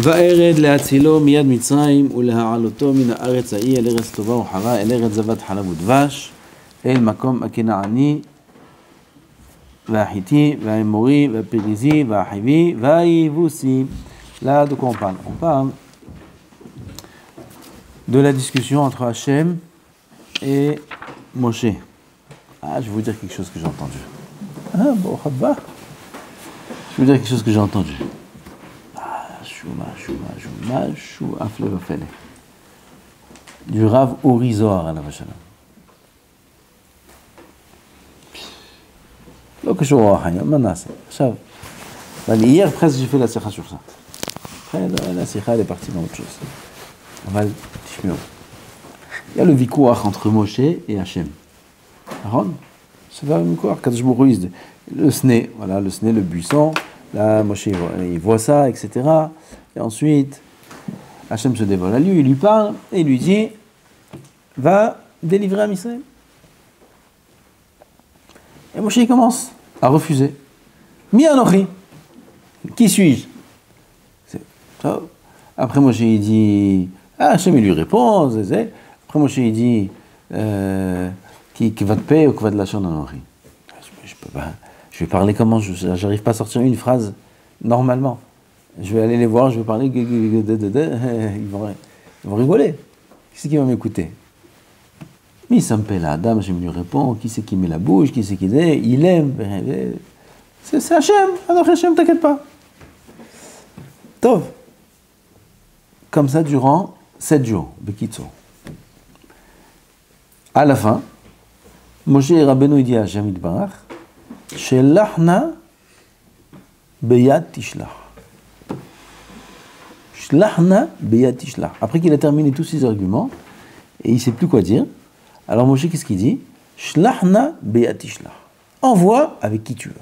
וארד להצילו מיד מצרים ולהעלותו מן הארץ ההיא אל ארץ טובה וחרה אל ארץ זבת חלב ודבש אל מקום הכנעני והחיתי והאמורי והפריזי והחיבי והיבוסי. Là, de quoi on parle? On parle de la discussion entre Hachem et Moshe. Ah, je vais vous dire quelque chose que j'ai entendu. Ah, bon, je vais vous dire quelque chose que j'ai entendu. Du Rav Uri Zohar à la Vachala. Donc, je vais hier, presque, j'ai fait la sikha sur ça. Après, la sikha, elle est partie dans autre chose. On va le tishmion. Il y a le vikouach entre Moshe et Hachem. Aaron, c'est pas le vikouach. Quand je me ruise, le sné, voilà, le sné, le buisson. Là, Moshe, il voit ça, etc. Et ensuite, Hachem se dévoile à lui, il lui parle, et il lui dit, va délivrer Am Israël. Et Moshe, il commence à refuser. Mi anochi. Qui suis-je? Après Moshe, il dit, Hachem, il lui répond, après Moshe, il dit, qui va te payer ou qui va te lâcher en anochi? Je peux pas. Je vais parler comment? J'arrive pas à sortir une phrase normalement. Je vais aller les voir, je vais parler, ils vont rigoler. Qui c'est qui va m'écouter? Mais ça me paie la dame, je lui réponds, qui c'est qui met la bouche, qui c'est qui dit, il aime. C'est Hachem, alors Hachem, t'inquiète pas. Tov. Comme ça durant 7 jours, Bekitso. À la fin, Moshe Rabbeinu dit à Hachem Yitbarach, Shelachna beyad tishlach. Shlachna beyad tishlach. Après qu'il a terminé tous ses arguments, et il ne sait plus quoi dire, alors Moshe, qu'est-ce qu'il dit? Shlachna beyad tishlach. Envoie avec qui tu veux.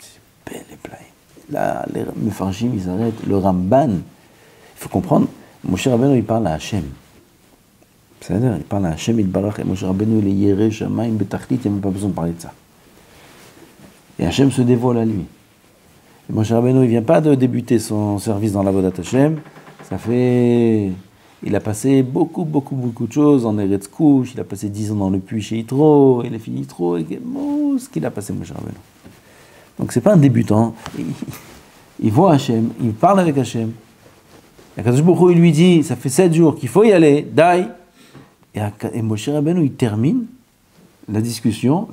C'est belle et plein. Là, les Mefarshim, ils arrêtent. Le Ramban, il faut comprendre, Moshe Rabbeinu, il parle à Hachem. C'est-à-dire, il parle à Hachem Yitbarach, et Moshe Rabbeinu, il est Yereh Shamayim Betachlit, il n'y a même pas besoin de parler de ça. Et Hachem se dévoile à lui. Et Moshe Rabbeinu, il ne vient pas de débuter son service dans l'Avodat Hachem. Ça fait... Il a passé beaucoup de choses en Eretz Kush, il a passé 10 ans dans le puits chez Yitro, il a fini Yitro, et ce qu'il a passé Moshe Rabbeinu. Donc c'est pas un débutant. Il voit Hachem, il parle avec Hachem. Et Kadosh Baruch Hu, il lui dit, ça fait 7 jours qu'il faut y aller, dai. Et Moshe Rabbeinu, il termine la discussion,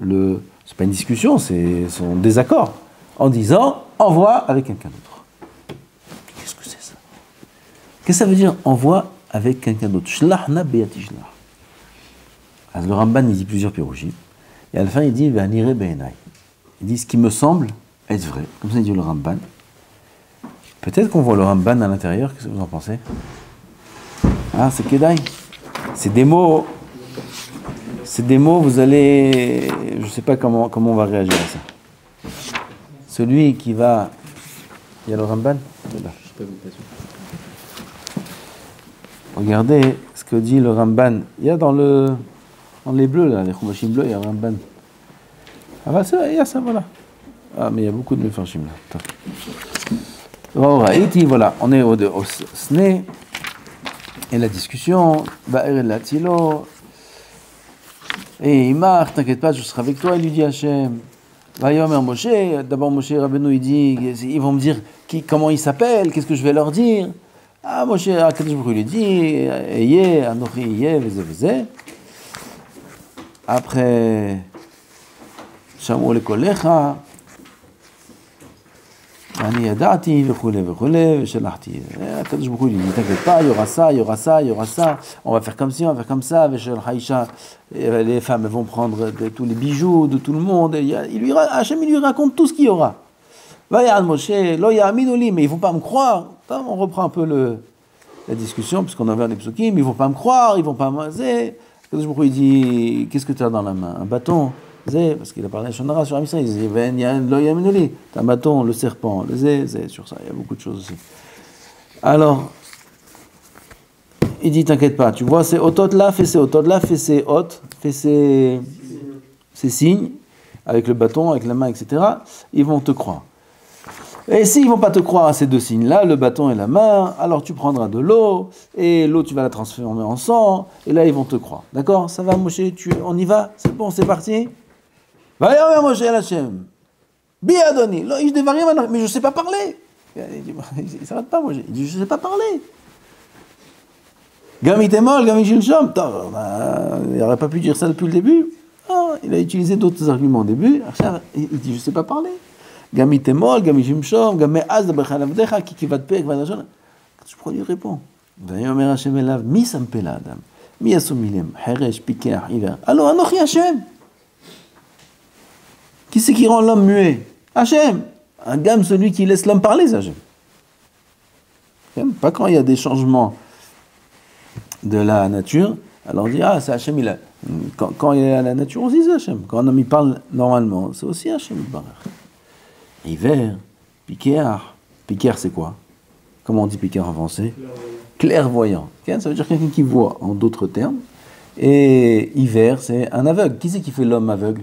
c'est pas une discussion, c'est son désaccord, en disant, envoie avec quelqu'un d'autre. Qu'est-ce que c'est ça? Qu'est-ce que ça veut dire, envoie avec quelqu'un d'autre? Shlachna beyatishlach. Alors le Ramban, il dit plusieurs piroujim, et à la fin, il dit, V'anire be'enai. Il dit, ce qui me semble être vrai. Comme ça, il dit le Ramban. Peut-être qu'on voit le Ramban à l'intérieur, qu'est-ce que vous en pensez? Ah, c'est Kedai. C'est des mots, vous allez... Je ne sais pas comment on va réagir à ça. Celui qui va... Il y a le Ramban? Regardez ce que dit le Ramban. Il y a dans les bleus, là, les Chumashim bleus, il y a le Ramban. Ah bah il y a ça, voilà. Ah, mais il y a beaucoup de Mefarshim là. Voilà, on est au Sné. Et la discussion, Ba'er la Tilo, et il marche, t'inquiète pas, je serai avec toi, il lui dit Hachem. Vayomer Moshe, d'abord Moshe Rabbeinu, il dit, ils vont me dire comment ils s'appellent, qu'est-ce que je vais leur dire. Ah, Moshe, Kadosh Baruch Hu lui dit, Eye, Anochi, Eye, Veze. Après, Shamu lekolecha, אני ידעתי וכולי וכולי, ושלחתי. הקדוש ברוך הוא dit, t'inquiète pas, il y aura ça, il y aura ça, il y aura ça, on va faire comme ci, on va faire comme ça, les femmes vont prendre tous les bijoux de tout le monde, Hachem il lui raconte tout ce qu'il y aura. Vayad Moshe, lo ya'aminu li, mais ils vont pas me croire. On reprend un peu la discussion, puisqu'on a ouvert les psukim, ils vont pas me croire, ils vont pas m'aser. Akadosh Baruch Hu, il dit, qu'est-ce que tu as dans la main? Un bâton? Parce qu'il a parlé à Shonara sur Amisra, il dit, t'as un bâton, le serpent, le zé, sur ça, il y a beaucoup de choses aussi. Alors, il dit, t'inquiète pas, tu vois ces otot là, fais ces otot là, fais ces hot, fais ces signes, avec le bâton, avec la main, etc. Ils vont te croire. Et s'ils ne vont pas te croire à ces deux signes-là, le bâton et la main, alors tu prendras de l'eau, et l'eau tu vas la transformer en sang, et là ils vont te croire. D'accord? Ça va Moshe, on y va? C'est bon, c'est parti? Va Moshe à Hachem. Biadoni. Mais je ne sais pas parler. Il ne s'arrête pas Moshe. Il dit je ne sais pas parler. Gamitemol, Gamijilchom. Il n'aurait pas pu dire ça depuis le début. Ah, il a utilisé d'autres arguments au début. Il dit je ne sais pas parler. Gamitemol, Gamijimchom, Gameaz, Bechalavdecha, Kikivatpek, Vadashon. Je prends, il répond. Vayomer Hashem elav, mi sampela Adam, mi asomilem, Heresh, Piker, Hiver. Alors, Anochi Hashem. Qui c'est qui rend l'homme muet? Hashem. Un gamme, celui qui laisse l'homme parler, c'est Hashem. Pas quand il y a des changements de la nature, alors on dit, ah, c'est Hashem, il a. Quand il y a la nature, on dit c'est Hashem. Quand un homme il parle normalement, c'est aussi Hashem. Hiver, Piker. Piker, c'est quoi? Comment on dit Piker en français? Clairvoyant. Ça veut dire quelqu'un qui voit, en d'autres termes. Et hiver, c'est un aveugle. Qui c'est qui fait l'homme aveugle?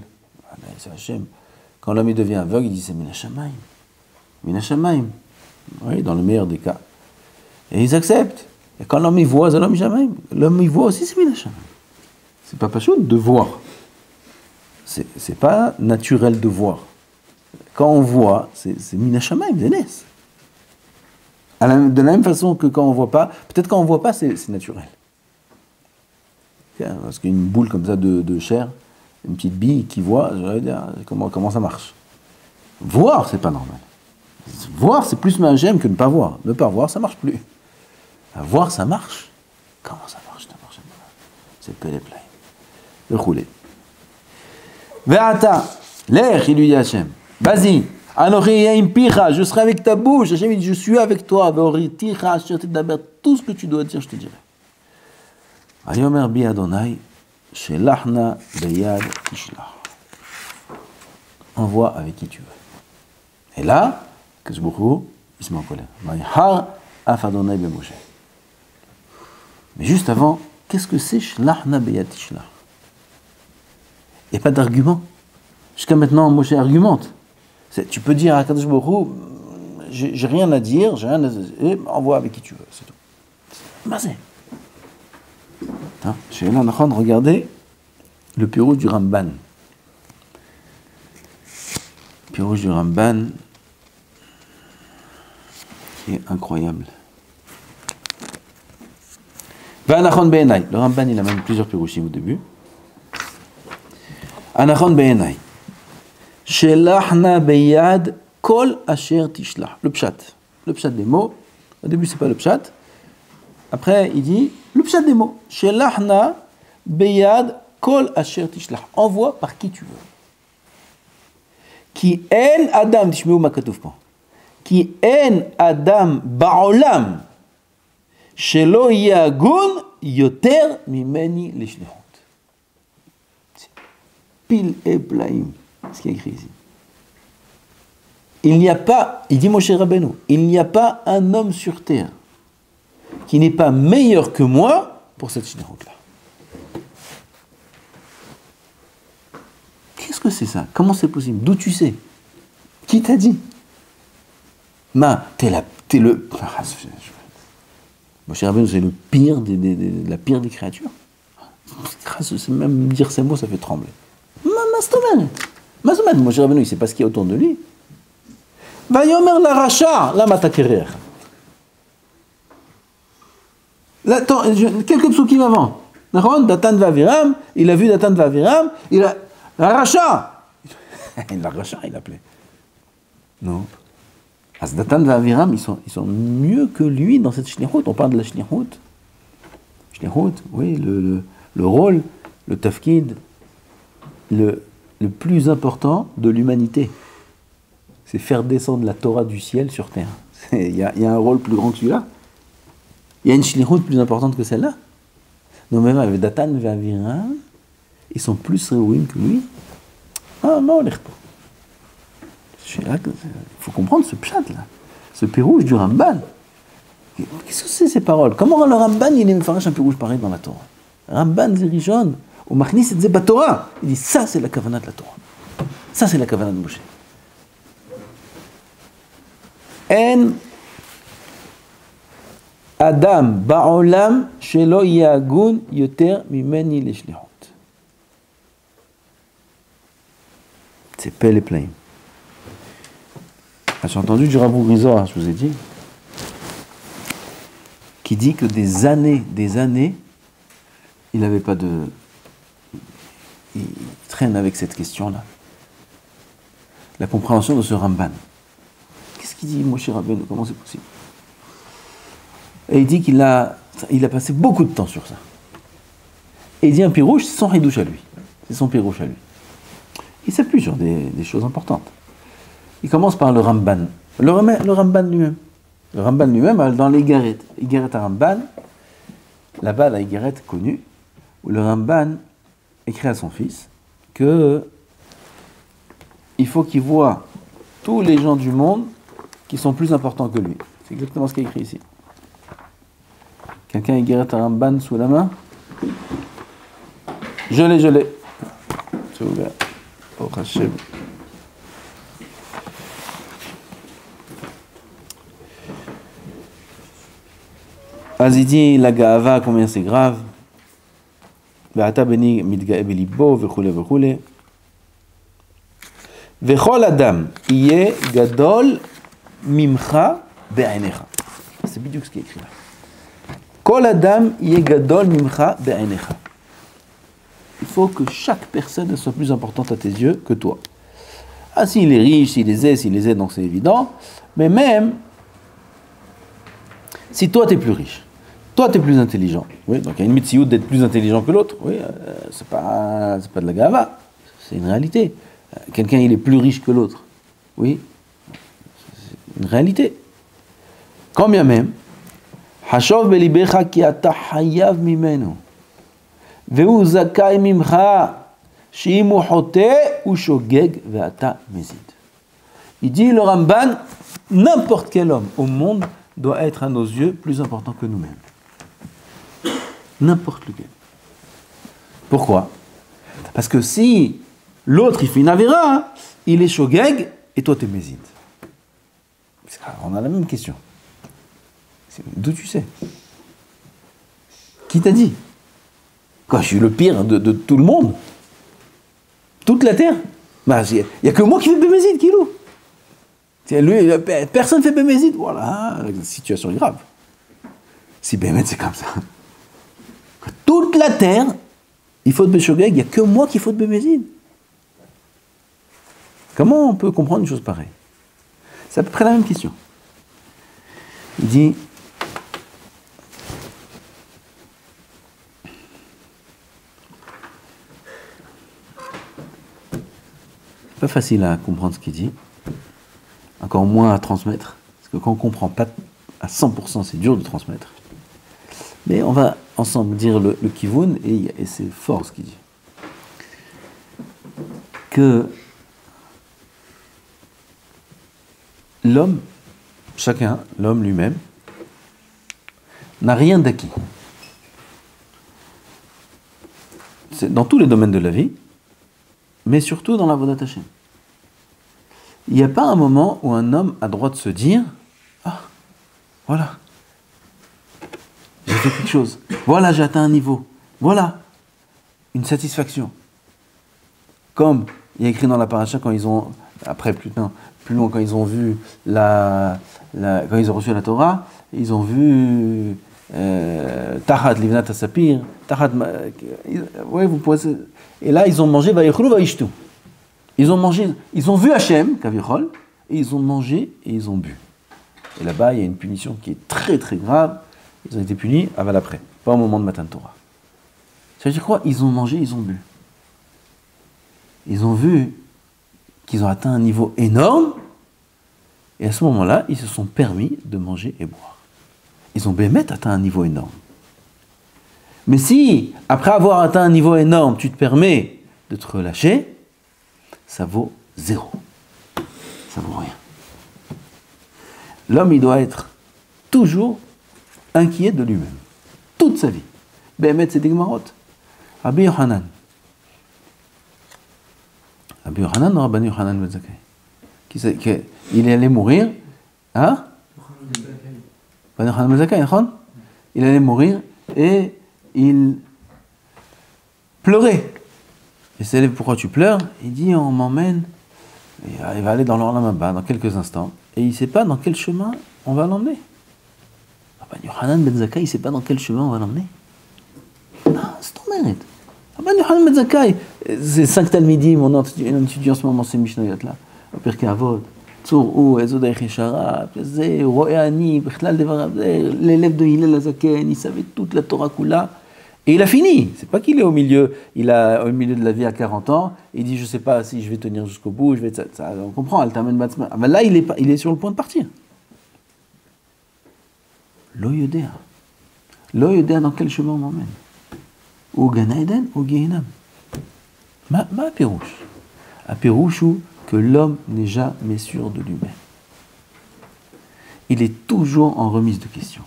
Ah ben, c'est Hashem. Quand l'homme il devient aveugle, il dit c'est Minashamaim. Minashamaim. Oui, dans le meilleur des cas. Et ils acceptent. Et quand l'homme il voit, c'est l'homme Shamaim. L'homme il voit aussi, c'est Minashamaim. C'est pas pas chaud de voir. C'est pas naturel de voir. Quand on voit, c'est Minashamaim, c'est Nes. De la même façon que quand on ne voit pas, peut-être quand on ne voit pas, c'est naturel. Parce qu'une boule comme ça de chair, une petite bille qui voit, je vais dire, comment ça marche. Voir, c'est pas normal. Voir, c'est plus magème que ne pas voir. Ne pas voir, ça ne marche plus. Voir, ça marche. Comment ça marche? C'est péléplay. Le roulé. Ve'ata, l'air, il lui dit Hachem. Vas-y. Je serai avec ta bouche. Hachem dit, je suis avec toi. Tout ce que tu dois dire, je te dirai. Ayomer bi Adonai, shelachna beyad tishlach. Envoie avec qui tu veux. Et là, qu'est-ce que il se met en colère. Mayhar af Adonai be Moshe. Mais juste avant, qu'est-ce que c'est shelachna beyad tishlach? Il n'y a pas d'argument. Jusqu'à maintenant, Moshe argumente. Tu peux dire à Kadosh Baruch Hu, j'ai rien à dire, et envoie avec qui tu veux, c'est tout. Mazé. Je suis là en train de regarder le Pirouche du Ramban. Le Pirouche du Ramban qui est incroyable. Anachon Be'enai. Le Ramban, il a même plusieurs Pirouchim au début. Anachon Be'enai. Shelachna beyad kol asher tishlach. Le pshat. Le pshat des mots. Au début, c'est pas le pshat. Après, il dit le pshat des mots. Shelachna beyad kol asher tishlach. Envoie par qui tu veux. Ki en adam, tishmeu ma katuv pa. Ki en adam ba'olam shelo yagun yoter mimeni lishlichut. Pile et plaim. Ce qui est écrit ici. Il n'y a pas, il dit Moshe Rabbeinu, il n'y a pas un homme sur terre qui n'est pas meilleur que moi pour cette shlichut-là. Qu'est-ce que c'est ça? Comment c'est possible? D'où tu sais? Qui t'a dit? T'es le... Moshe Rabbeinu, c'est le pire la pire des créatures. C'est même dire ces mots, ça fait trembler. Mazomet, Moshe Rabbeinu, il ne sait pas ce qu'il y a autour de lui. Vayomer la racha, la matakerer. Quelques psukim avant. Datan Vaviram, il a vu Datan Vaviram, il a. La racha. La racha, il appelait. Non. As Datan Vaviram, ils sont mieux que lui dans cette shlichut. On parle de la shlichut. Shlichut, oui, le rôle, le tafkid, le plus important de l'humanité, c'est faire descendre la Torah du ciel sur terre. Il y a un rôle plus grand que celui-là. Il y a une shlichut plus importante que celle-là. Non, même avec Datan et Aviram, ils sont plus réouïm que lui. Ah non, on les repose. Il faut comprendre ce pshat là, ce pirouche du Ramban. Qu'est-ce que c'est ces paroles? Comment le Ramban il est méfarach un pirouche pareil dans la Torah? Ramban Zerishon. Au Machnis et Zeba Torah, il dit ça c'est la kavanah de la Torah. Ça c'est la kavanah de Moshe. En Adam ba'olam shelo yagun yoter mimeni leshlihut. C'est pelle et plein. J'ai entendu du Rav Rizor, je vous ai dit, qui dit que des années, il n'avait pas de... Il traîne avec cette question-là. La compréhension de ce Ramban. Qu'est-ce qu'il dit, Moshe Rabbeinu? Comment c'est possible? Et il dit qu'il a passé beaucoup de temps sur ça. Et il dit un pirouche, c'est son hidouche à lui. C'est son pirouche à lui. Il s'appuie sur des choses importantes. Il commence par le Ramban. Le Ramban lui-même. Le Ramban lui-même, dans l'Igaret. Igaret à Ramban, là-bas, la Igaret connue, où le Ramban écrit à son fils que il faut qu'il voie tous les gens du monde qui sont plus importants que lui. C'est exactement ce qui est écrit ici. Quelqu'un a Igaret à Ramban sous la main? Je l'ai. C'est ouvert. Oh, Hachem. Azidi, la Gaava, combien c'est grave. Be'ata beni mitgae belibo, vechule. Vechol adam, iye gadol mimcha be'ainecha. C'est bidiouk ce qui est écrit là. Kol adam, iye gadol mimcha be'ainecha. Il faut que chaque personne soit plus importante à tes yeux que toi. Ah, s'il est riche, s'il les aide, donc c'est évident. Mais même si toi, tu es plus riche, toi, tu es plus intelligent. Oui, donc il y a une mitziout d'être plus intelligent que l'autre. Oui, c'est pas de la gava, c'est une réalité. Quelqu'un, il est plus riche que l'autre. Oui, c'est une réalité. Quand bien même, Hashov belibecha ki ata hayav mimenu, ve'u zakai mimcha, she'im hu chote u shogeg ve'ata mezid. Il dit, le Ramban, n'importe quel homme au monde doit être à nos yeux plus important que nous-mêmes. N'importe lequel. Pourquoi? Parce que si l'autre il fait une avéra, il est shogeg et toi tu es méside. On a la même question. D'où tu sais? Qui t'a dit? Quoi, je suis le pire de tout le monde? Toute la terre? Bah, il n'y a que moi qui fais bémézide, qui loue. Lui, personne ne fait bémézide. Voilà, la situation est grave. Si bémézide c'est comme ça. Toute la terre, il faut de Béchogeg, il n'y a que moi qui faut de bémézide. Comment on peut comprendre une chose pareille? C'est à peu près la même question. Il dit, pas facile à comprendre ce qu'il dit, encore moins à transmettre, parce que quand on ne comprend pas à 100%, c'est dur de transmettre. Mais on va ensemble dire le kivun, et c'est fort ce qu'il dit. Que l'homme, chacun, l'homme lui-même, n'a rien d'acquis. C'est dans tous les domaines de la vie, mais surtout dans la Avodat Hashem. Il n'y a pas un moment où un homme a droit de se dire « Ah, voilà, j'ai fait quelque chose. Voilà, j'ai atteint un niveau. Voilà, une satisfaction. » Comme il y a écrit dans la paracha quand ils ont, après plus loin, quand ils ont vu quand ils ont reçu la Torah, ils ont vu Tahat Livnat Asapir, Tahat, ouais, vous pouvez, et là ils ont mangé Vayichlu Vayishtu. Ils ont mangé, ils ont vu Hachem, Kavichol, et ils ont mangé et ils ont bu. Et là-bas, il y a une punition qui est très très grave. Ils ont été punis aval après, pas au moment de Matan Torah. Ça veut dire quoi? Ils ont mangé, ils ont bu. Ils ont vu qu'ils ont atteint un niveau énorme, et à ce moment-là, ils se sont permis de manger et boire. Ils ont bémet atteint un niveau énorme. Mais si, après avoir atteint un niveau énorme, tu te permets de te relâcher, ça vaut zéro. Ça vaut rien. L'homme, il doit être toujours inquiet de lui-même. Toute sa vie. Bémet, c'est des Gemarot. Rabbi Yochanan. Rabbi Yochanan, Rabbi Yochanan Ben Zakkai. Il allait mourir, Hein? Il allait mourir et il pleurait. Et c'est pourquoi tu pleures? Il dit on m'emmène, il va aller dans l'Olam Haba dans quelques instants, et il ne sait pas dans quel chemin on va l'emmener. Rabban Yochanan ben Zakkai, il ne sait pas dans quel chemin on va l'emmener. Non, c'est ton mérite. Rabban Yochanan ben Zakkai, c'est 5 Talmidim, on étudie en ce moment ces Mishnayot là, au Pirkei Avot. L'élève de Hillel Azaken, il savait toute la Torah Kula, et il a fini. C'est pas qu'il est au milieu de la vie à 40 ans, et il dit je sais pas si je vais tenir jusqu'au bout, on comprend, Altamen Batzman. Mais là il est sur le point de partir. Lo Yodea dans quel chemin on m'emmène? Ou Gan Eden ou Gehinam. Ma Pirouche. A Pirouche où que l'homme n'est jamais sûr de lui-même. Il est toujours en remise de questions.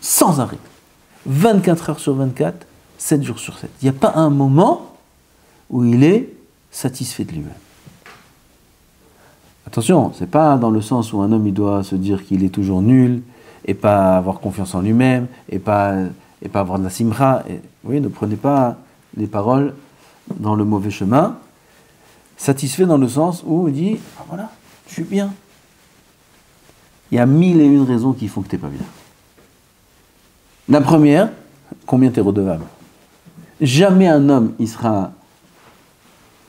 Sans arrêt. 24 heures sur 24, 7 jours sur 7. Il n'y a pas un moment où il est satisfait de lui-même. Attention, c'est pas dans le sens où un homme il doit se dire qu'il est toujours nul, et pas avoir confiance en lui-même, et pas avoir de la simra. Oui, ne prenez pas les paroles dans le mauvais chemin. Satisfait dans le sens où il dit ah, voilà, je suis bien. Il y a 1001 raisons qui font que tu n'es pas bien. La première, combien tu es redevable. Jamais un homme il sera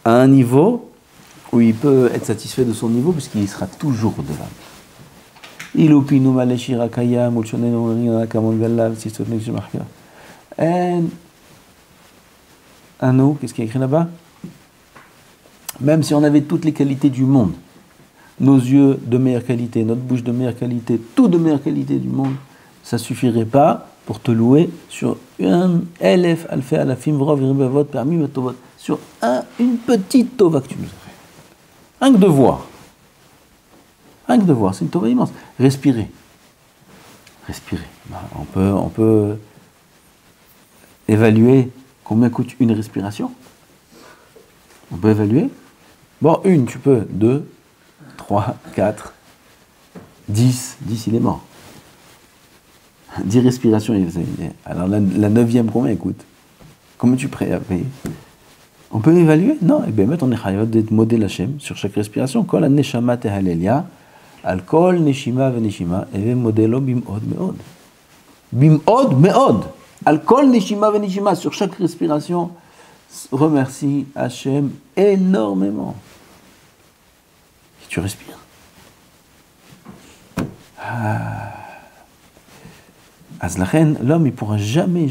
à un niveau où il peut être satisfait de son niveau puisqu'il sera toujours redevable. Qu'est-ce qu'il y a écrit là-bas? Même si on avait toutes les qualités du monde, nos yeux de meilleure qualité, notre bouche de meilleure qualité, tout de meilleure qualité du monde, ça ne suffirait pas pour te louer sur une petite tova que tu nous as fait. Rien que de voir. Rien que de voir, c'est une tova immense. Respirer. On peut évaluer combien coûte une respiration. On peut évaluer. Bon, une, tu peux. 2, 3, 4, 10. 10, il est mort. 10 respirations. Alors la 9e, combien coûte? Combien tu es prêt à payer? On peut évaluer? Non. Et bien, on est chayav d'être modèle Hachem sur chaque respiration. Kol ha-neshama tehalelia, al kol neshima ve-neshima, et modelo bim'od me'od. Bim'od me'od. Al kol neshima ve-neshima, sur chaque respiration, remercie Hachem énormément. Et tu respires. Azlachen, l'homme, il ne pourra jamais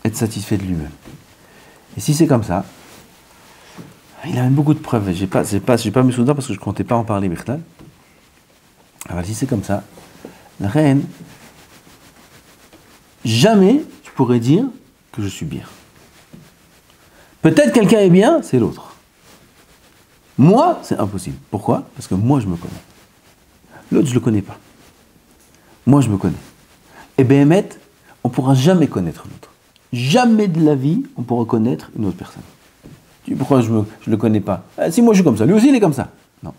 être satisfait de lui-même. Et si c'est comme ça, il a même beaucoup de preuves. J'ai pas mes souvenirs parce que je ne comptais pas en parler, Bertal. Alors si c'est comme ça, la reine, jamais tu pourrais dire que je suis bien. Peut-être quelqu'un est bien, c'est l'autre. Moi, c'est impossible. Pourquoi? Parce que moi, je me connais. L'autre, je ne le connais pas. Moi, je me connais. Et Béhémet, on ne pourra jamais connaître l'autre. Jamais de la vie, on pourra connaître une autre personne. Tu dis, pourquoi je ne le connais pas? Si moi, je suis comme ça. Lui aussi, il est comme ça. Non.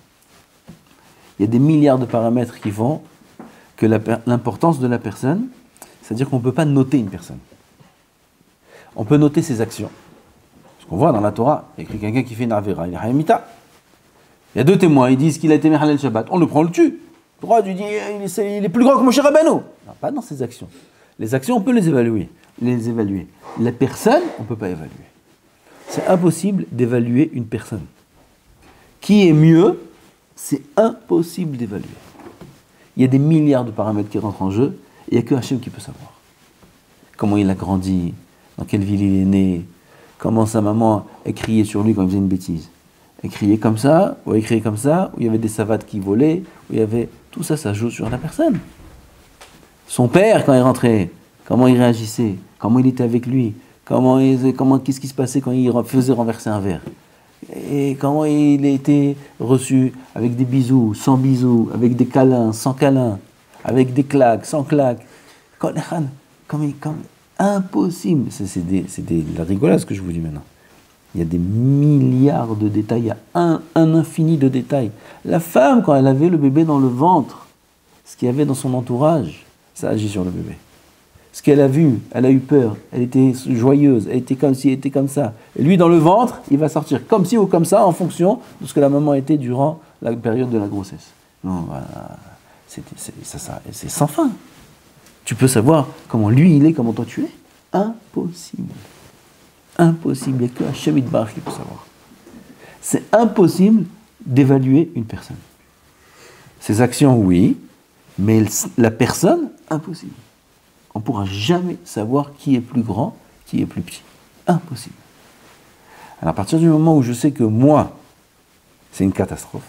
Il y a des milliards de paramètres qui font que l'importance de la personne, c'est-à-dire qu'on ne peut pas noter une personne. On peut noter ses actions. Parce qu'on voit dans la Torah, il y a écrit quelqu'un qui fait une avera, il est hayamita. Il y a 2 témoins, ils disent qu'il a été Mechalel Shabbat. On le prend, on le tue. Droit, tu dis, il est plus grand que Moshe Rabbeinu. Non, pas dans ses actions. Les actions, on peut les évaluer. Les personnes, on ne peut pas évaluer. C'est impossible d'évaluer une personne. Qui est mieux, c'est impossible d'évaluer. Il y a des milliards de paramètres qui rentrent en jeu, et il n'y a que Hachem qui peut savoir. Comment il a grandi, dans quelle ville il est né, comment sa maman a crié sur lui quand il faisait une bêtise. Elle criait comme ça, ou elle criait comme ça, où il y avait des savates qui volaient, où il y avait... Tout ça, ça joue sur la personne. Son père, quand il rentrait, comment il réagissait, comment il était avec lui, qu'est-ce qui se passait quand il faisait renverser un verre. Et comment il était reçu avec des bisous, sans bisous, avec des câlins, sans câlins, avec des claques, sans claques. Comme impossible. C'est de la rigolade ce que je vous dis maintenant. Il y a des milliards de détails, il y a un infini de détails. La femme, quand elle avait le bébé dans le ventre, ce qu'il y avait dans son entourage, ça agit sur le bébé. Ce qu'elle a vu, elle a eu peur, elle était joyeuse, elle était comme ci, elle était comme ça. Et lui, dans le ventre, il va sortir comme ci ou comme ça en fonction de ce que la maman était durant la période de la grossesse. Non, voilà, c'est sans fin. Tu peux savoir comment lui il est, comment toi tu es. Impossible. Impossible. Il n'y a que Hachem Yitbarach qui peut savoir. C'est impossible d'évaluer une personne. Ses actions, oui, mais la personne, impossible. On ne pourra jamais savoir qui est plus grand, qui est plus petit. Impossible. Alors à partir du moment où je sais que moi, c'est une catastrophe.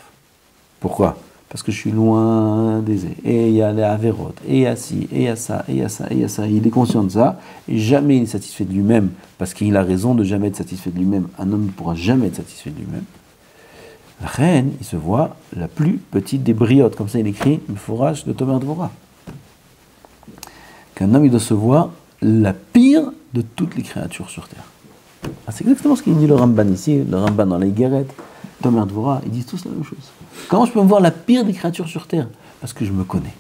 Pourquoi ? Parce que je suis loin des ailes. Et il y a les avérotes, et il y a ci, et il y a ça, et il y a ça, et il y a ça. Il est conscient de ça, et jamais il est satisfait de lui-même, parce qu'il a raison de jamais être satisfait de lui-même. Un homme ne pourra jamais être satisfait de lui-même. La reine, il se voit la plus petite des briottes, comme ça il écrit, le forage de Tomer Dvorah. Qu'un homme, il doit se voir la pire de toutes les créatures sur terre. Ah, c'est exactement ce qu'il dit le Ramban ici, le Ramban dans la Higueret, Tomer Dvorah, ils disent tous la même chose. Comment je peux me voir la pire des créatures sur terre ? Parce que je me connais.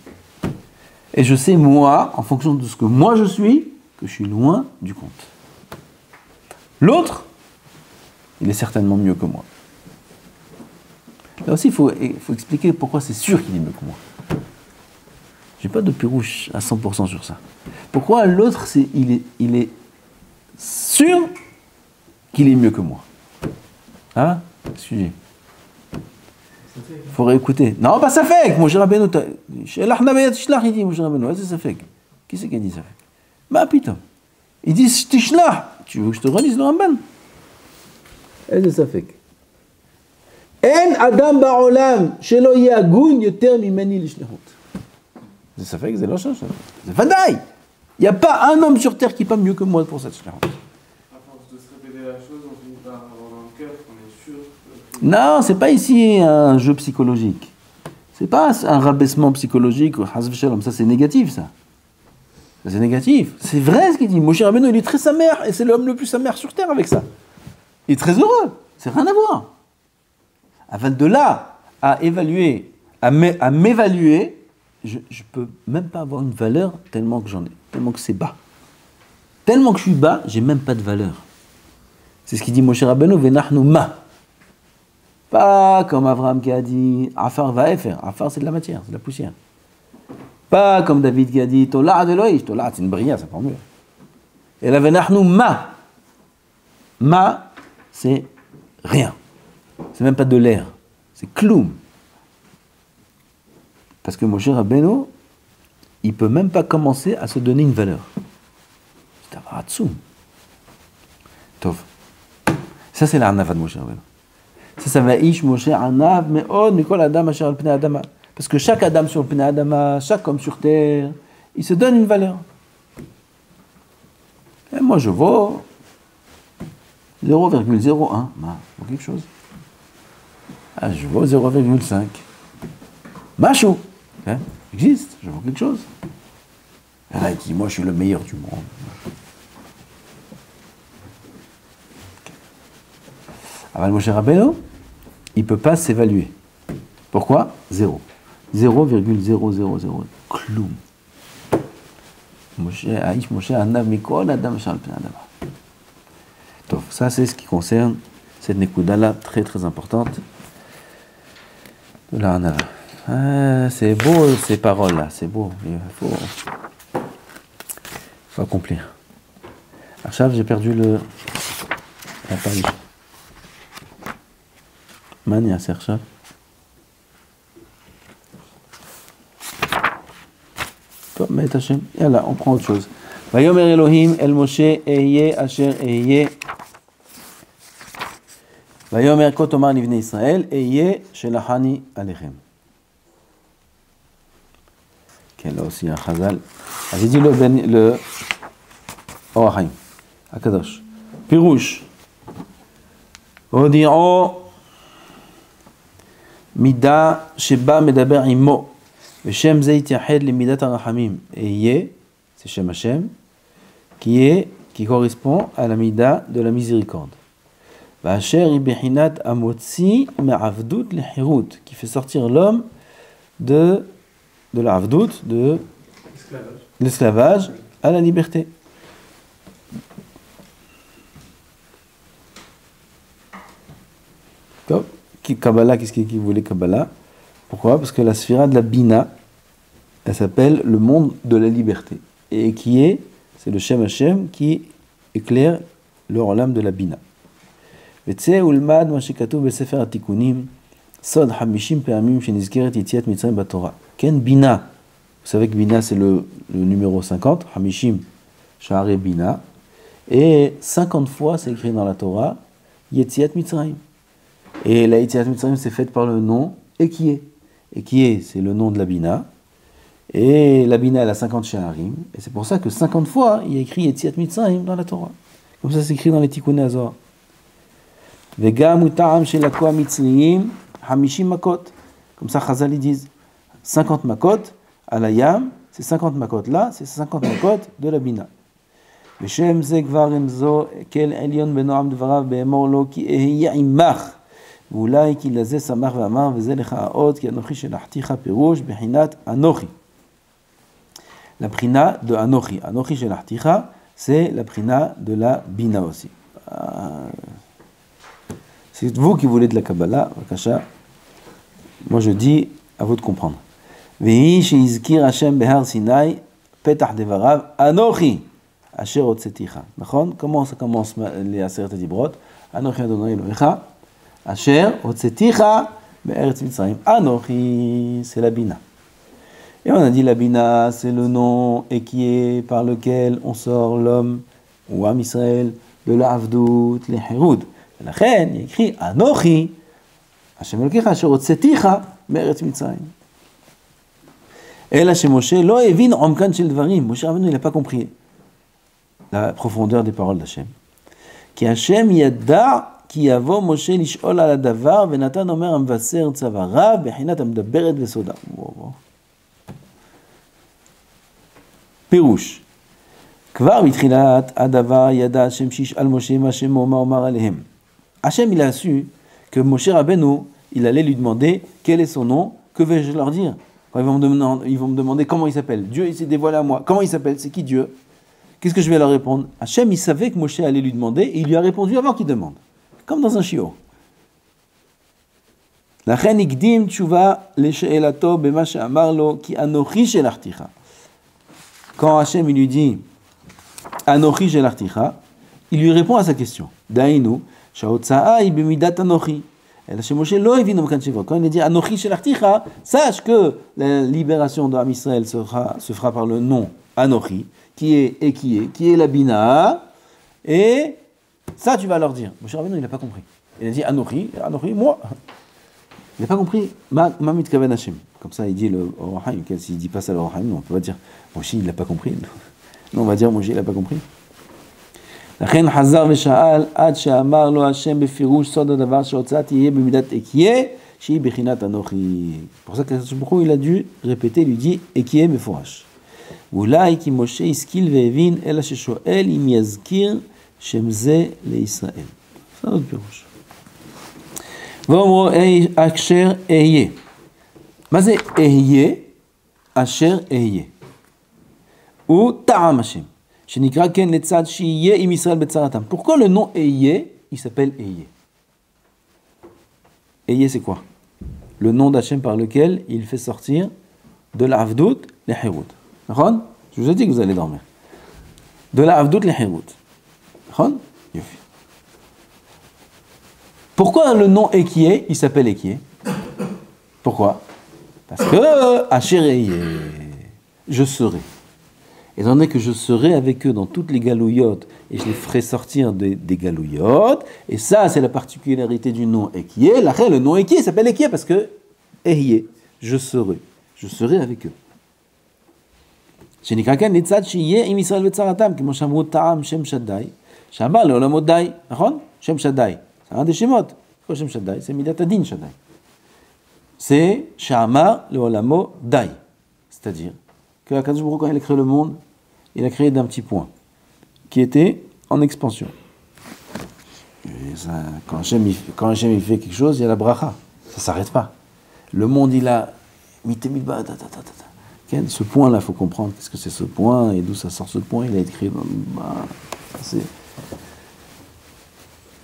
Et je sais, moi, en fonction de ce que moi je suis, que je suis loin du compte. L'autre, il est certainement mieux que moi. Là aussi, il faut expliquer pourquoi c'est sûr qu'il est mieux que moi. Je n'ai pas de pirouche à 100% sur ça. Pourquoi l'autre, il est sûr qu'il est mieux que moi. Hein ? Sujet. Il faut réécouter. Non, pas ça fait. Moshe Rabbeinu, il dit Moshe Rabbeinu, c'est ça fait. Qui c'est qui a dit ça fait ? Bah, putain. Il dit Tishlach. Tu veux que je te relise le Ramban ? C'est ça fait. En Adam Ba'olam, shelo yagun yoter mimeni lishlechut. C'est ça fait que c'est la chose. C'est Vadaï. Il n'y a pas un homme sur terre qui n'est pas mieux que moi pour cette shlechut. À force de se répéter la chose, on finit par avoir dans le cœur qu'on est sûr. Non, c'est pas ici un jeu psychologique. C'est pas un rabaissement psychologique, ça c'est négatif ça. Ça c'est négatif. C'est vrai ce qu'il dit. Moshe Rabbeinu il est très sa mère et c'est l'homme le plus sa mère sur terre avec ça. Il est très heureux. C'est rien à voir. Avant de là à évaluer, à m'évaluer, je peux même pas avoir une valeur tellement que j'en ai, tellement que c'est bas. Tellement que je suis bas, j'ai même pas de valeur. C'est ce qu'il dit Moshe Rabbeinu, Venachnu ma. Pas comme Abraham qui a dit Afar va'efer. Afar c'est de la matière, c'est de la poussière. Pas comme David qui a dit Tola de loïch. Tola c'est une bria, ça prend mieux. Et là Venachnu ma. Ma c'est rien. C'est même pas de l'air. C'est kloum. Parce que Moshe Rabbeinu, il peut même pas commencer à se donner une valeur. C'est un ratsoum. Tov. Ça c'est la hanava de Moshe Rabbeinu. Ça va ish Moshe anav me'od mikol adam asher al pnei adama. Parce que chaque adam sur le pnei adama, chaque homme sur terre, il se donne une valeur. Et moi je vaux 0,01. Bah, vaut quelque chose. Ah, je vaux 0,5. Macho, hein, existe, je vaux quelque chose. Et là, il dit, moi, je suis le meilleur du monde. Alors, Moshe Rabbeinu, il ne peut pas s'évaluer. Pourquoi ? 0. 0,000. Kloum. Moshe anav mikol adam shal pnei adama. Ça, c'est ce qui concerne cette nekuda-là, très très importante. Là, on a... Ah, c'est beau ces paroles-là, c'est beau. Il faut accomplir. Archav, j'ai perdu la page. Mania, c'est Archav. Toi, mais Hachem. Et là, on prend autre chose. Vayomer Elohim el Moshe Eye Asher Eye. Vayomer Kotomar Livnei Israël Eye Shelachani Alechem. Là aussi un chazal. J'ai dit le Orachaim, Akadosh. Pirouche. Odi'o mida sheba medaber imo. Veshem ze yityahed lemidat harachamim. Et Yé, c'est Shem Hashem, qui correspond à la mida de la miséricorde. V'asher ibechinat amotzi me'avdut lehirut, qui fait sortir l'homme de la avdut, de l'esclavage à la liberté. Kabbalah, qu'est-ce qu'il voulait Kabbalah? Pourquoi? Parce que la sphira de la Bina, elle s'appelle le monde de la liberté. Et c'est le Shem Hashem qui éclaire le Olam de la Bina. V'tzeh ulmad ma shekatuv besefer atikunim sod 50 פעמים שנזכרת יציאת מצרים בתורה. Ken Bina. Vous savez que Bina c'est le numéro 50, 50 Sha'arei Bina. Et 50 fois c'est écrit dans la Torah Yetziat Mitzrayim. Et la Yetziat Mitzrayim c'est faite par le nom Ekié. Ekié c'est le nom de la Bina. Et la Bina elle a 50 Sha'arim. Et c'est pour ça que 50 fois il y a écrit Yetziat Mitzrayim dans la Torah. Comme ça c'est écrit dans les Tikkunei HaZohar. Vegam u'ta'am shel hakoha mitzriyim 50 makot. Comme ça Chazal ils disent 50 makot à la Yam, c'est 50 makot là, c'est 50 makot de la Bina. V'shem ze kvar emzo kel elyon benoam dvarav be'emor lo ki ehiya imach ואולי כי לזה שמח ואמר וזה לך האות כי אנוכי שלחתיך פירוש בחינת אנוכי. La prina de Anochi. Anochi שלחתיך, c'est la prina de la Bina aussi. C'est vous qui voulez de la Kabbalah, Vakasha. Moi je dis, à vous de comprendre. Vehi sheizkir Hashem behar Sinai, petach devarav, Anochi, asher otzeticha. Comment ça commence les Aseret Dibrot? Anochi Adonai Elohecha, asher otzeticha be'eretz Mitzrayim. Anochi, c'est la Bina. Et on a dit la Bina, c'est le nom et qui est par lequel on sort l'homme ou Am Israël de la Avdut, les Hérud. La reine, il y a écrit Anochi, Hashem Elokecha, asher otzeticha be'eretz Mitzrayim. Et là, chez Moshe, lo evin omkan shel dvarim. Moshe Rabbeinu, il n'a pas compris la profondeur des paroles d'Hashem. Ki Hashem yada ki yavo Moshe lish'ol ala davar venatan omer amvaser tzavarav bechinat amdaberet vesoda. פירוש, כבר בתחילת הדבר ידע השם שישאל משה מה שמו מה אומר עליהם. Hachem il a su que Moshe Rabbeinu, il allait lui demander quel est son nom, que vais-je leur dire? Quand ils vont me demander comment il s'appelle. Dieu il s'est dévoilé à moi. Comment il s'appelle? C'est qui Dieu? Qu'est-ce que je vais leur répondre? Hachem il savait que Moshe allait lui demander et il lui a répondu avant qu'il demande. Comme dans un shiur. לכן הקדים תשובה לשאלתו במה שאמר לו כי אנוכי שלחתיך. Quand Hachem il lui dit Anochi shelarticha, il lui répond à sa question. Dainu, sha'otza'a hi b'midat Anochi. Et là, chez Moshe, lo evin omkan shevot. Quand il dit Anochi shelarticha, sache que la libération de Am Israël se fera par le nom Anochi, qui est la Bina, et ça tu vas leur dire. Moshe Rabbeinu, il n'a pas compris. Il a dit Anochi, moi. Il n'a pas compris ma mitkaven Hashem. Comme ça, il dit le Orahaim. S'il ne dit pas ça le Orahaim, on ne peut pas dire Moshe, il n'a pas compris. Non, on va dire Moshe, il n'a pas compris. לכן חזר ושאל עד שאמר לו השם בפירוש סוד הדבר שהוצאה תהיה במידת אקיה שהיא בחינת אנוכי. Pour ça qu'Akadosh Baruch Hu, il a dû répéter, lui dit אקיה מפורש. ואולי כי משה השכיל והבין אלא ששואל אם יזכיר שם זה לישראל. זה עוד פירוש. ואומרו אשר אהיה. מה זה אהיה? אשר אהיה. הוא טעם השם. שנקרא כן לצד שיהיה עם ישראל בצרתם. Pourquoi le nom Ehyeh, il s'appelle Ehyeh? Ehyeh c'est quoi? Le nom d'Hachem par lequel il fait sortir de la Avdut les Hérud. D'accord? Je vous ai dit que vous allez dormir. De la Avdut les Hérud. D'accord? Pourquoi le nom Ekyeh, il s'appelle Ekyeh? Pourquoi? Parce que Asher Ehyeh, je serai. Étant donné que je serai avec eux dans toutes les galouillottes et je les ferai sortir des galouillottes, et ça c'est la particularité du nom Ekyeh. Le nom Ekyeh s'appelle Ekyeh parce que Ehyeh, je serai avec eux. שנקרא כן לצד שיהיה עם ישראל בצרתם, כמו שאמרו טעם שם שדי, שאמר לעולמות די, נכון? שם שדי, זה un des שמות. כל שם שדי, זה מידת הדין שדי. C'est שאמר לעולמו די, c'est-à-dire que Akadosh Baruch Hu, quand il a créé le monde, il a créé d'un petit point qui était en expansion. Et ça, quand Hachem il fait quelque chose, il y a la bracha. Ça ne s'arrête pas. Le monde, il a... Ce point-là, il faut comprendre qu'est-ce que c'est ce point et d'où ça sort ce point. Il a écrit...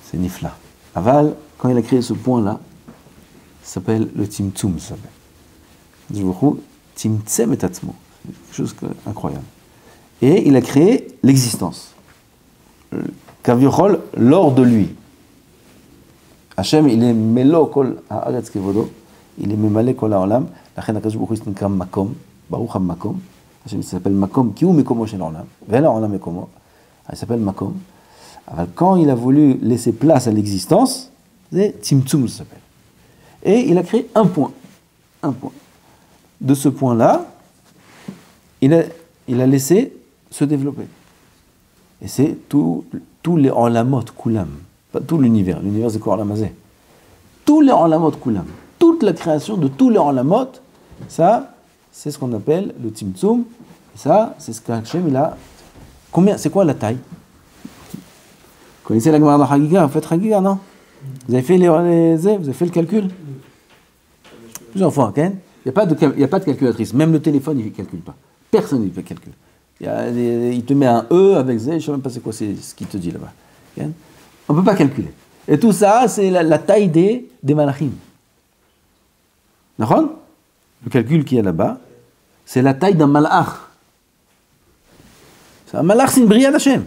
C'est Nifla. Aval, quand il a créé ce point-là, ça s'appelle le Timtsum. Timtsem et Atzmo. C'est quelque chose d'incroyable. Et il a créé l'existence. Kavirol, lors de lui. Hachem, il est melo kol haaretz kevodo, il est memale kol haolam, lachen HaKadosh Baruch Hu s'ninkra makom, baruch ha-makom, Hachem s'appelle makom, ki hu mekomo shel haolam, ve'el haolam mekomo, il s'appelle makom. Alors, quand il a voulu laisser place à l'existence, c'est Tzimtzum, ça s'appelle. Et il a créé un point. Un point. De ce point-là, il a laissé se développer. Et c'est tous les olamot kulam, pas tout l'univers. L'univers, c'est quoi olamazé? Tous les olamot kulam. Toute la création de tous les olamot, ça, c'est ce qu'on appelle le Tzimtzum. Et ça, c'est ce qu'Hachem, il a... Combien, c'est quoi la taille? Vous connaissez la Gemara de Chagiga? Vous faites Chagiga, non? Vous avez fait vous avez fait le calcul? Plusieurs fois, ok? Il n'y a pas de calculatrice. Même le téléphone, il ne calcule pas. Personne ne fait calcul. Il te met un E avec Z, je ne sais même pas c'est quoi c'est ce qu'il te dit là-bas. Okay? On ne peut pas calculer. Et tout ça, c'est la taille des malachim. D'accord? Le calcul qu'il y a là-bas, c'est la taille d'un malach. Un malach, c'est une bria d'Hachem.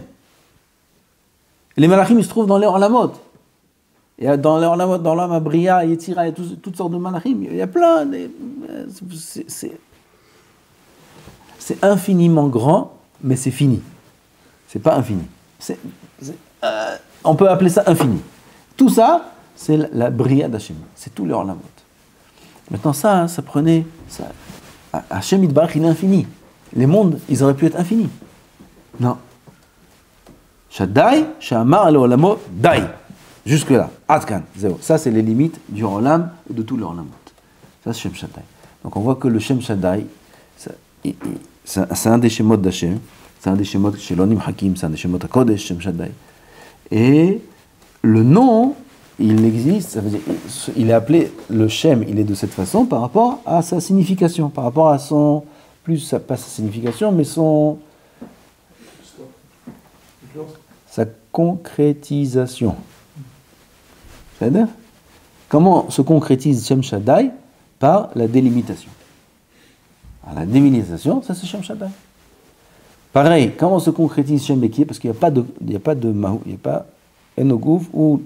Les malachim, ils se trouvent dans les orlamot. Et dans les orlamot, dans l'âme, Bria, Yetzira, il y a toutes sortes de malachim. Il y a plein. C'est infiniment grand, mais c'est fini. C'est pas infini. On peut appeler ça infini. Tout ça, c'est la Bria d'Hachem. C'est tous les orlamot. Maintenant, ça prenait... Hachem Yitbarach, il est infini. Les mondes, ils auraient pu être infinis. Non. Shaddai, Shamar al Olamo, Dai. Jusque-là. Adkan, zéro. Ça, c'est les limites du Olam et de tous les Olamot. Ça, c'est Shem Shaddai. Donc, on voit que le Shem Shaddai, c'est un des Shemot d'Hachem. C'est un des Shemot chez l'Onim Hakim, c'est un des Shemot à Kodesh, Shem Shaddai. Et le nom, il existe, ça veut dire, il est appelé, le Shem, il est de cette façon par rapport à sa signification, par rapport à son, pas sa signification, mais sa concrétisation. C'est-à-dire, comment se concrétise Shem Shaddai? Par la délimitation. Alors, la délimitation, ça c'est Shem Shaddai. Pareil, comment se concrétise Shem Bekié? Parce qu'il n'y a pas de Mahou, il n'y a pas Enogouf, ou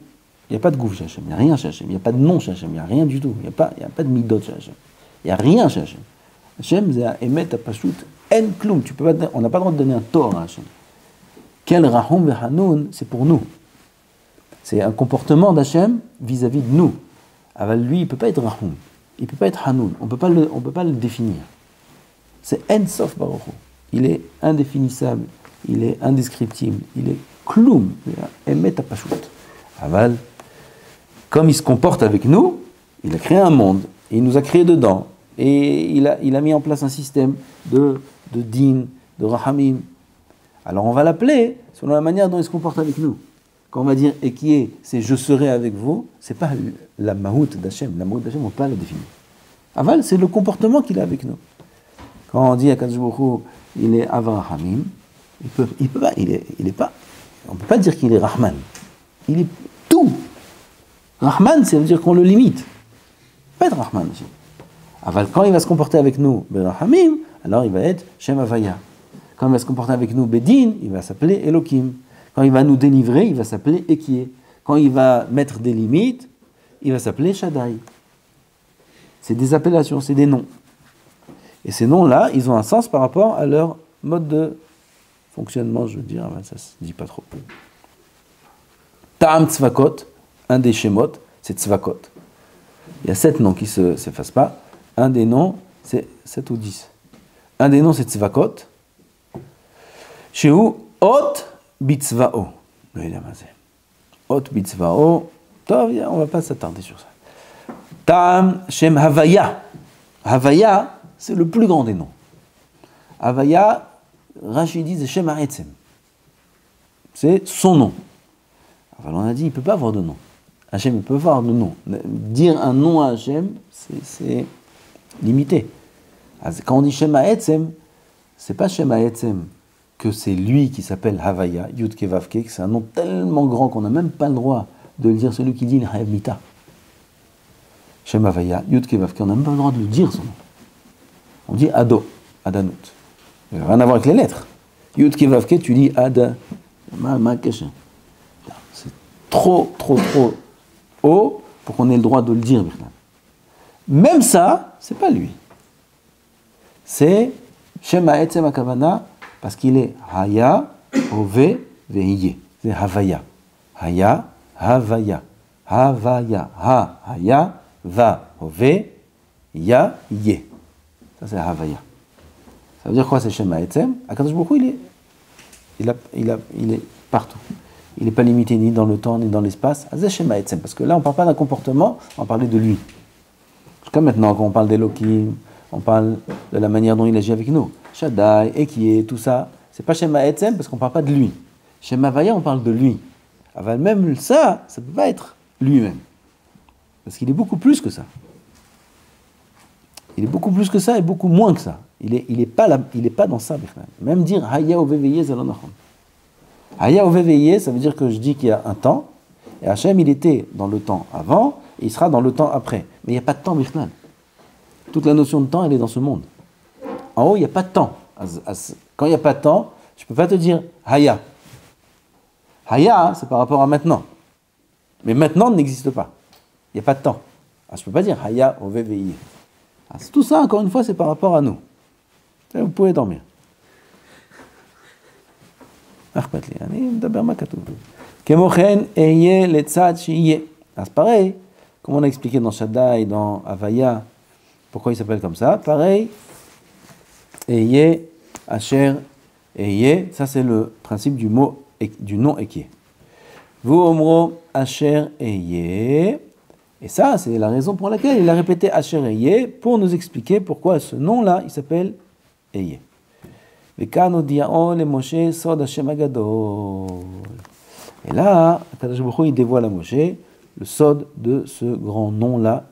il n'y a pas de Gouf chez Hachem, il n'y a rien chez Hachem, il n'y a pas de nom chez Hachem, il n'y a rien du tout, il n'y a pas de Midot chez Hachem, il n'y a rien chez Hachem. Hachem, c'est à Emet, à Pashut, En Kloum, on n'a pas le droit de donner un tort à Hachem. Quel Rahum Vehanoun, c'est pour nous. C'est un comportement d'Hachem vis-à-vis de nous. Alors lui, il ne peut pas être Rahum, il ne peut pas être Hanoun, on ne peut pas le définir. C'est En Sof Baruch Hu. Il est indéfinissable, il est indescriptible, il est Kloum, Emet à Pashut. Aval, comme il se comporte avec nous, il a créé un monde, et il nous a créé dedans, et il a mis en place un système de din, de rahamim. Alors on va l'appeler selon la manière dont il se comporte avec nous. Quand on va dire et qui est, c'est je serai avec vous, c'est pas la mahout d'Hachem. La mahout d'Hachem, on ne peut pas la définir. Aval, c'est le comportement qu'il a avec nous. Quand on dit à Kadosh Baruch Hu, il est Avrahamim, il peut pas, il est pas, on ne peut pas dire qu'il est Rahman. Il est tout. Rahman, ça veut dire qu'on le limite. Pas être Rahman aussi. Aval, quand il va se comporter avec nous, Berahamim, alors il va être Shem Havaya. Quand il va se comporter avec nous, Bedin, il va s'appeler Elohim. Quand il va nous délivrer, il va s'appeler Ekié. Quand il va mettre des limites, il va s'appeler Shaddai. C'est des appellations, c'est des noms. Et ces noms-là, ils ont un sens par rapport à leur mode de fonctionnement, je veux dire, ça ne se dit pas trop. Ta'am Tzvakot, un des Shemot, c'est Tzvakot. Il y a 7 noms qui ne s'effacent pas. Un des noms, c'est 7 ou 10. Un des noms, c'est Tzvakot. Chez où Ot Bitzvao. Ot Bitzvao. On ne va pas s'attarder sur ça. Ta'am Shem Havaya. Havaya, c'est le plus grand des noms. Havaya, Rachid dit, c'est Shem Ha'etzem. C'est son nom. Alors on a dit, il ne peut pas avoir de nom. Hachem, il peut pas avoir de nom. Dire un nom à Hachem, c'est limité. Quand on dit Shem Ha'etzem, c'est pas Shem Ha'etzem que c'est lui qui s'appelle Havaya, Yud Ke Vav Ke, c'est un nom tellement grand qu'on n'a même pas le droit de le dire, celui qui dit Hayav Mita. Shem Havaya, Yud Ke Vav Ke, on n'a même pas le droit de le dire son nom. On dit Ado, Adanut. Il n'a rien à voir avec les lettres. Yud Ke Vav Ke, tu dis Ada, c'est trop haut pour qu'on ait le droit de le dire. Même ça, c'est pas lui. C'est Shem Ha'etzem HaKavana, parce qu'il est Haya, Ove, Vehiye. C'est Havaya. Haya, Havaya. Havaya. Ha, Haya, Va, Ove, Ya, Ye. Ça c'est Havaya. Ça veut dire quoi, c'est Shem Ha'etzem? Akadosh Baruch Hu, il est partout. Il n'est pas limité ni dans le temps, ni dans l'espace. C'est Shem Ha'etzem. Parce que là, on ne parle pas d'un comportement, on va parler de lui. Jusqu'à maintenant, quand on parle d'Elohim, on parle de la manière dont il agit avec nous. Shaddai, Ekié, tout ça, c'est pas Shem Ha'etzem parce qu'on ne parle pas de lui. Shem Havaya, on parle de lui. Aval même ça ne peut pas être lui-même. Parce qu'il est beaucoup plus que ça. Il est beaucoup plus que ça et beaucoup moins que ça. Il est pas dans ça. Même dire Haya Oveveye, c'est l'onachon. Haya Oveveye, ça veut dire que je dis qu'il y a un temps, et Hachem, il était dans le temps avant, et il sera dans le temps après. Mais il n'y a pas de temps, Bichnal. Toute la notion de temps, elle est dans ce monde. En haut, il n'y a pas de temps. Quand il n'y a pas de temps, je ne peux pas te dire Haya. Haya, c'est par rapport à maintenant. Mais maintenant n'existe pas. Il n'y a pas de temps. Je ne peux pas dire Haya Oveveye. Tout ça, encore une fois, c'est par rapport à nous. Vous pouvez dormir. C'est pareil, comme on a expliqué dans Shaddai, dans Havaya, pourquoi il s'appelle comme ça. Pareil, Eye, Asher, Eye, ça c'est le principe du mot, du nom Eki. Vous omro Asher, Eye. Et ça, c'est la raison pour laquelle il a répété Asher Eye, pour nous expliquer pourquoi ce nom-là, il s'appelle Eye. Et là, Akadosh Baruch Hu, il dévoile à Moshe le sod de ce grand nom-là.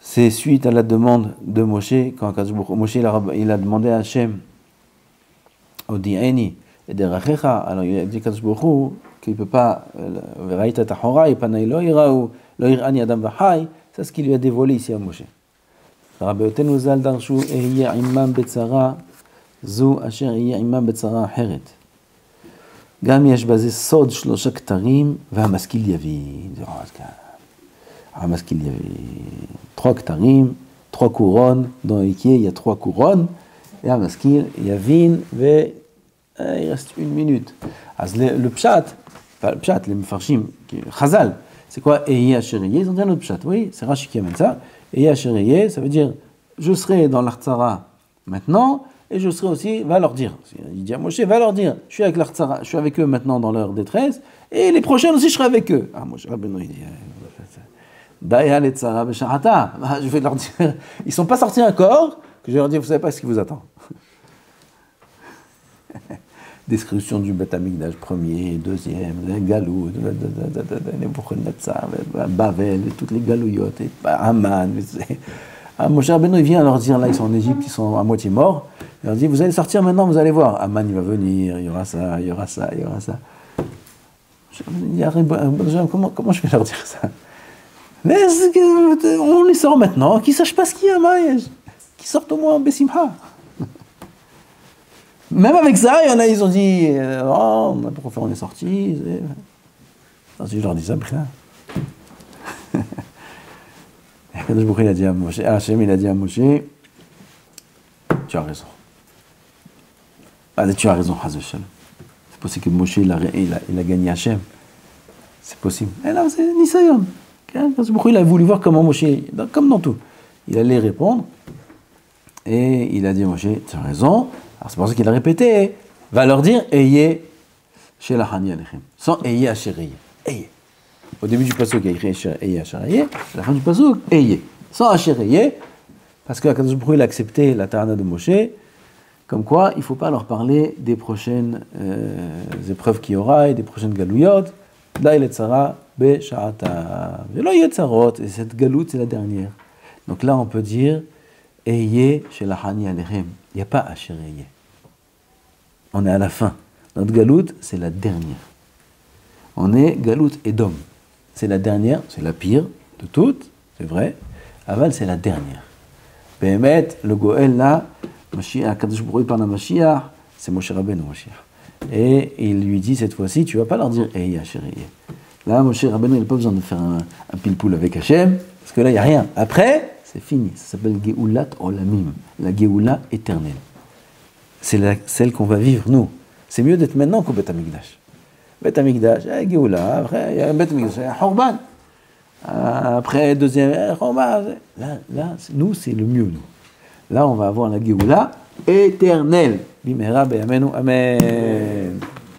C'est suite à la demande de Moshe, quand Akadosh Baruch Hu, Moshe il a demandé à Hachem, Odi'eni et derachecha, alors il a dit Akadosh Baruch Hu qu'il ne peut pas, Veraita tahorai, panai lo irau, lo irani adam vahai, c'est ce qu'il lui a dévoilé ici à Moshe. רבותינו ז"ל דרשו אהיה עמם בצרה זו אשר אהיה עמם בצרה אחרת. גם יש בזה סוד 3 כתרים והמשכיל יבין. המשכיל יבין. 3 כתרים, 3 couronnes. Dans Ekié, il y a 3 couronnes. Et המשכיל יבין, il reste 1 minute. אז le pshat, les מפרשים, חז"ל, c'est quoi Ehyeh Asher Ehyeh? Ils ont dit un autre pshat. Oui, c'est Rashi qui amène ça. Ehyeh Asher Ehyeh, ça veut dire je serai dans l'Artsara maintenant et je serai aussi, va leur dire. Il dit à Moshe, va leur dire, je suis avec l'Artsara, je suis avec eux maintenant dans leur détresse et les prochaines aussi je serai avec eux. Ah, Moshe Rabbeinu, il dit Daya letzara b'shahata. Je vais leur dire, ils ne sont pas sortis encore, que je vais leur dire, vous ne savez pas ce qui vous attend. Description du Beth Amikdash premier, deuxième, Galou, Nebuchadnezzar, Bavel, toutes les Galouyotes, Haman. Moshe Rabbeinu, il vient leur dire, là, ils sont en Égypte, ils sont à moitié morts. Il leur dit, vous allez sortir maintenant, vous allez voir. Haman, il va venir, il y aura ça, il y aura ça, il y aura ça. Comment je vais leur dire ça? Mais on les sort maintenant, qu'ils ne sachent pas ce qu'il y a, Maïj. Qu'ils sortent au moins en Bessimha. Même avec ça, il y en a, ils ont dit oh, pourquoi on est sortis. Si je leur dis ça, rien. Akadosh Baruch Hu, il a dit à Moshe, Hachem, il a dit à Moshe, tu as raison. Tu as raison, Chaz v'Shalom. C'est possible que Moshe, il a gagné Hachem. C'est possible. Et là, c'est Nisayon. Akadosh Baruch Hu, il a voulu voir comment Moshe, comme dans tout, il allait répondre. Et il a dit à Moshe, tu as raison. Alors c'est pour ça qu'il a répété, va leur dire Eyeh Shelachani Alechem. Sans Eyeh Asher Eyeh. Eyeh. Au début du pasuk, il y a écrit Eyeh Asher Eyeh. À la fin du pasuk, Eyeh. Sans Asher Eyeh, parce que Akadosh Baruch Hu, il a accepté la Tarana de Moshe, Comme quoi, il ne faut pas leur parler des prochaines épreuves qu'il y aura et des prochaines galouyot. Là, il est tzara be'sha'ata. Et là, il y a tzarot, et cette galoute, c'est la dernière. Donc là, on peut dire, Eye shelachani alechem. Il n'y a pas Asher Eye. On est à la fin. Notre galoute, c'est la dernière. On est galoute Edom. C'est la dernière, c'est la pire de toutes, c'est vrai. Aval, c'est la dernière. Béhémet, le Goël là, Mashiach, Kadosh Baruch Hu parle à Mashiach, c'est Moshe Rabbeinu Mashiach. Et il lui dit cette fois-ci, tu ne vas pas leur dire Eye Asher Eye. Là, Moshe Rabbeinu, il n'a pas besoin de faire un pile-poule avec Hachem, parce que là, il n'y a rien. Après, c'est fini. Ça s'appelle Geulat Olamim, la Geoula éternelle. C'est celle qu'on va vivre, nous. C'est mieux d'être maintenant qu'au Beth Amikdash. Beth Amikdash, Geoula, après, il y a Beth Amikdash, Horban. Après, deuxième, Horban. Là, nous, c'est le mieux, nous. Là, on va avoir la Geoula éternelle. Bimera be'amenu, amen.